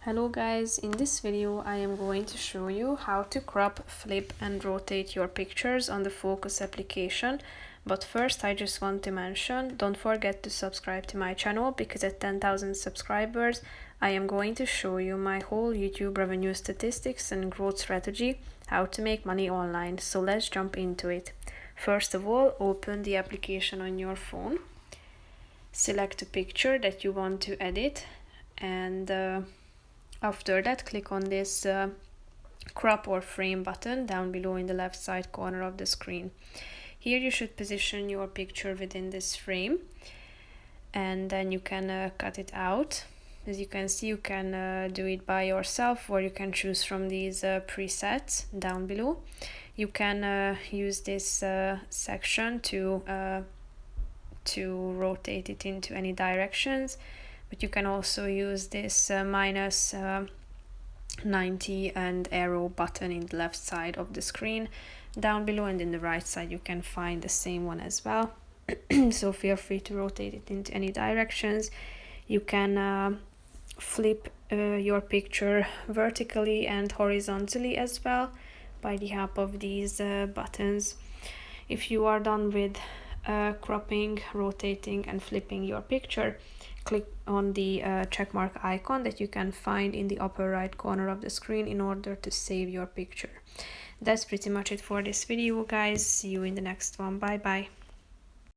Hello guys, in this video I am going to show you how to crop, flip and rotate your pictures on the Focos application. But first I just want to mention, don't forget to subscribe to my channel because at 10,000 subscribers I am going to show you my whole YouTube revenue statistics and growth strategy, how to make money online. So let's jump into it. First of all, open the application on your phone, select a picture that you want to edit, and after that, click on this crop or frame button down below in the left side corner of the screen. Here you should position your picture within this frame, and then you can cut it out. As you can see, you can do it by yourself, or you can choose from these presets down below. You can use this section to rotate it into any directions. But you can also use this minus 90 and arrow button in the left side of the screen down below, and in the right side you can find the same one as well. So feel free to rotate it into any directions. You can flip your picture vertically and horizontally as well by the help of these buttons. If you are done with cropping, rotating and flipping your picture, click on the checkmark icon that you can find in the upper right corner of the screen in order to save your picture. That's pretty much it for this video, guys. See you in the next one. Bye bye.